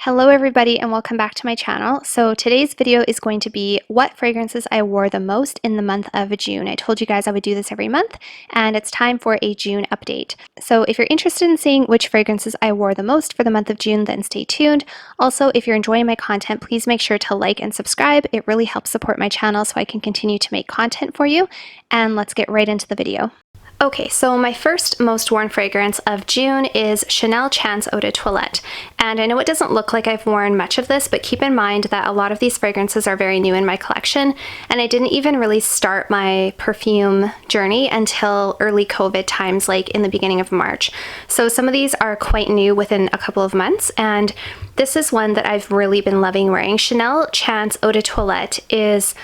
Hello everybody and welcome back to my channel. So today's video is going to be what fragrances I wore the most in the month of June. I told you guys I would do this every month and it's time for a June update. So if you're interested in seeing which fragrances I wore the most for the month of June, then stay tuned. Also, if you're enjoying my content, please make sure to like and subscribe. It really helps support my channel so I can continue to make content for you. And let's get right into the video. Okay, so my first most worn fragrance of June is Chanel Chance Eau de Toilette. And I know it doesn't look like I've worn much of this, but keep in mind that a lot of these fragrances are very new in my collection, and I didn't even really start my perfume journey until early COVID times, like in the beginning of March. So some of these are quite new within a couple of months, and this is one that I've really been loving wearing. Chanel Chance Eau de Toilette is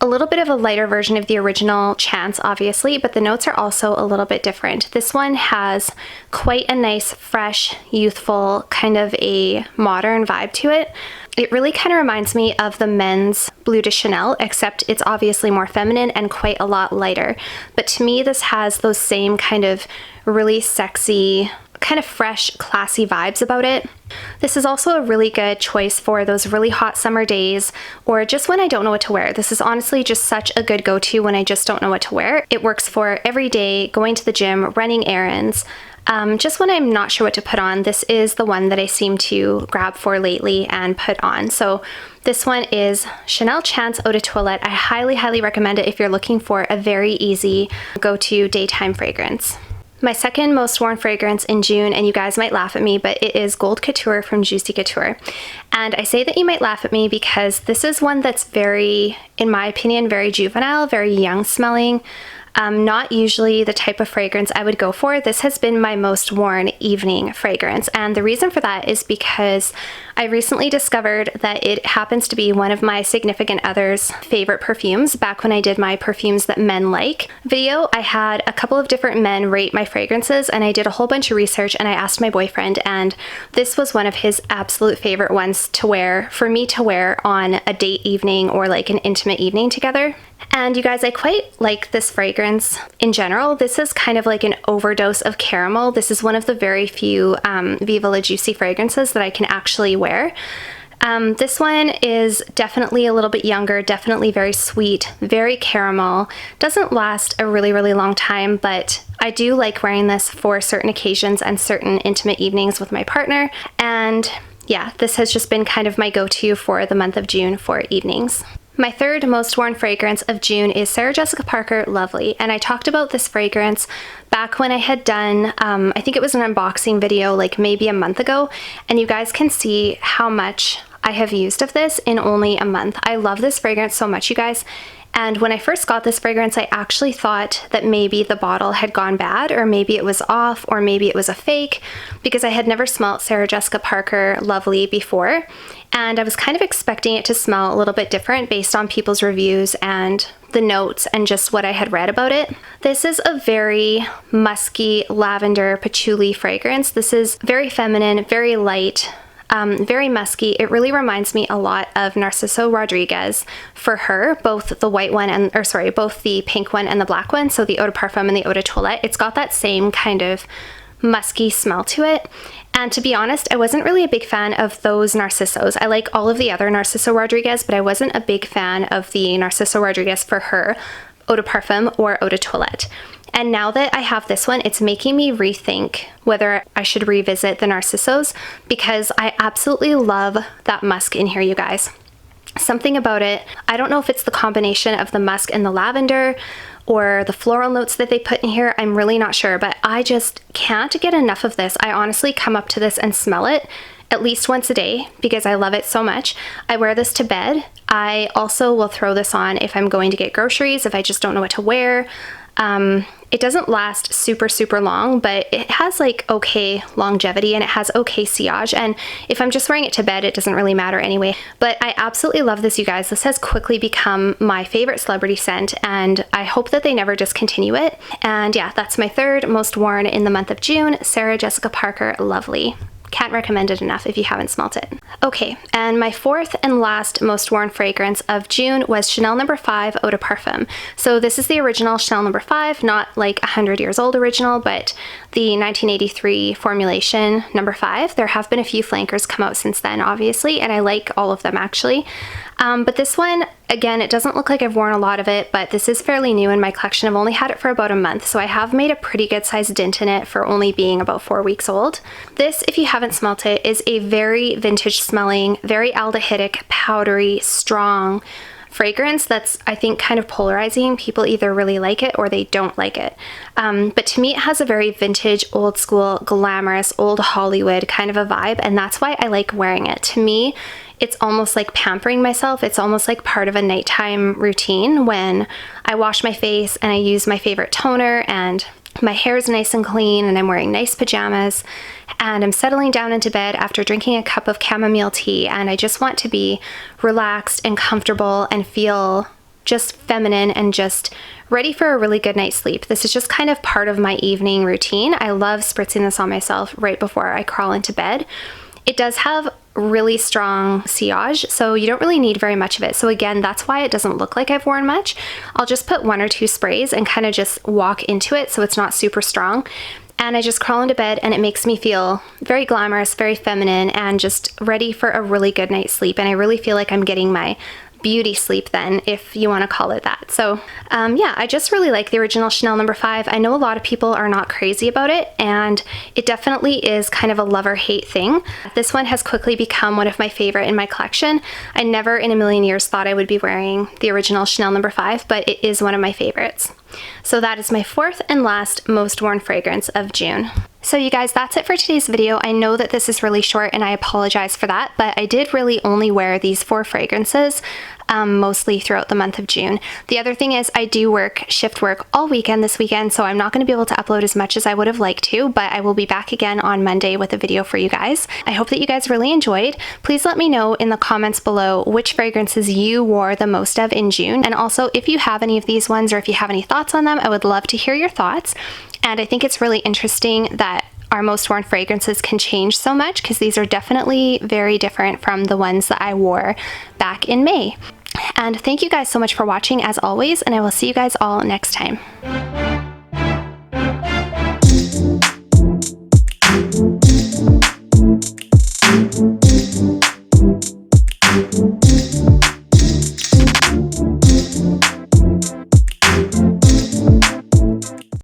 a little bit of a lighter version of the original Chance, obviously, but the notes are also a little bit different. This one has quite a nice, fresh, youthful, kind of a modern vibe to it. It really kind of reminds me of the men's Bleu de Chanel, except it's obviously more feminine and quite a lot lighter. But to me, this has those same kind of really sexy, kind of fresh, classy vibes about it. This is also a really good choice for those really hot summer days or just when I don't know what to wear. This is honestly just such a good go-to when I just don't know what to wear. It works for every day, going to the gym, running errands. Just when I'm not sure what to put on, this is the one that I seem to grab for lately and put on. So this one is Chanel Chance Eau de Toilette. I highly, highly recommend it if you're looking for a very easy go-to daytime fragrance. My second most worn fragrance in June, and you guys might laugh at me, but it is Gold Couture from Juicy Couture. And I say that you might laugh at me because this is one that's very, in my opinion, very juvenile, very young smelling. Not usually the type of fragrance I would go for. This has been my most worn evening fragrance, and the reason for that is because I recently discovered that it happens to be one of my significant other's favorite perfumes. Back when I did my Perfumes That Men Like video, I had a couple of different men rate my fragrances, and I did a whole bunch of research and I asked my boyfriend, and this was one of his absolute favorite ones to wear, for me to wear on a date evening or like an intimate evening together. And you guys, I quite like this fragrance in general. This is kind of like an overdose of caramel. This is one of the very few Viva La Juicy fragrances that I can actually wear. This one is definitely a little bit younger, definitely very sweet, very caramel. Doesn't last a really, really long time, but I do like wearing this for certain occasions and certain intimate evenings with my partner. And yeah, this has just been kind of my go-to for the month of June for evenings. My third most worn fragrance of June is Sarah Jessica Parker Lovely, and I talked about this fragrance back when I had done, I think it was an unboxing video like maybe a month ago, and you guys can see how much I have used of this in only a month. I love this fragrance so much, you guys. And when I first got this fragrance, I actually thought that maybe the bottle had gone bad, or maybe it was off, or maybe it was a fake, because I had never smelled Sarah Jessica Parker Lovely before. And I was kind of expecting it to smell a little bit different based on people's reviews and the notes and just what I had read about it. This is a very musky lavender patchouli fragrance. This is very feminine, very light, very musky. It really reminds me a lot of Narciso Rodriguez for her, both the white one and, both the pink one and the black one. So the Eau de Parfum and the Eau de Toilette. It's got that same kind of musky smell to it. And to be honest, I wasn't really a big fan of those Narcissos. I like all of the other Narciso Rodriguez, but I wasn't a big fan of the Narciso Rodriguez for her Eau de Parfum or Eau de Toilette. And now that I have this one, it's making me rethink whether I should revisit the Narcissos, because I absolutely love that musk in here, you guys. Something about it, I don't know if it's the combination of the musk and the lavender or the floral notes that they put in here, I'm really not sure, but I just can't get enough of this. I honestly come up to this and smell it at least once a day because I love it so much. I wear this to bed. I also will throw this on if I'm going to get groceries, if I just don't know what to wear. It doesn't last super, super long, but it has like okay longevity and it has okay sillage. And if I'm just wearing it to bed, it doesn't really matter anyway. But I absolutely love this, you guys. This has quickly become my favorite celebrity scent, and I hope that they never discontinue it. And yeah, that's my third most worn in the month of June, Sarah Jessica Parker Lovely. Can't recommend it enough if you haven't smelt it. Okay, and my fourth and last most worn fragrance of June was Chanel No. 5 Eau de Parfum. So this is the original Chanel No. 5, not like 100 years old original, but the 1983 formulation No. 5. There have been a few flankers come out since then, obviously, and I like all of them actually. But this one, again, it doesn't look like I've worn a lot of it, but this is fairly new in my collection. I've only had it for about a month, so I have made a pretty good sized dent in it for only being about 4 weeks old. This, if you haven't smelt it, is a very vintage smelling, very aldehydic, powdery, strong fragrance that's, I think, kind of polarizing. People either really like it or they don't like it. But to me, it has a very vintage, old school, glamorous, old Hollywood kind of a vibe, and that's why I like wearing it. To me, it's almost like pampering myself. It's almost like part of a nighttime routine when I wash my face and I use my favorite toner and my hair is nice and clean and I'm wearing nice pajamas and I'm settling down into bed after drinking a cup of chamomile tea, and I just want to be relaxed and comfortable and feel just feminine and just ready for a really good night's sleep. This is just kind of part of my evening routine. I love spritzing this on myself right before I crawl into bed. It does have really strong sillage, so you don't really need very much of it. So again, that's why it doesn't look like I've worn much. I'll just put 1 or 2 sprays and kind of just walk into it so it's not super strong. And I just crawl into bed and it makes me feel very glamorous, very feminine, and just ready for a really good night's sleep. And I really feel like I'm getting my beauty sleep then, if you want to call it that. So yeah, I just really like the original Chanel No. 5. I know a lot of people are not crazy about it, and it definitely is kind of a love-or-hate thing. This one has quickly become one of my favorite in my collection. I never in a million years thought I would be wearing the original Chanel No. 5, but it is one of my favorites. So that is my fourth and last most worn fragrance of June. So you guys, that's it for today's video. I know that this is really short and I apologize for that, but I did really only wear these 4 fragrances mostly throughout the month of June. The other thing is I do shift work all weekend this weekend, so I'm not going to be able to upload as much as I would have liked to, but I will be back again on Monday with a video for you guys. I hope that you guys really enjoyed. Please let me know in the comments below which fragrances you wore the most of in June, and also if you have any of these ones or if you have any thoughts on them, I would love to hear your thoughts. And I think it's really interesting that our most worn fragrances can change so much, because these are definitely very different from the ones that I wore back in May. And thank you guys so much for watching as always, and I will see you guys all next time.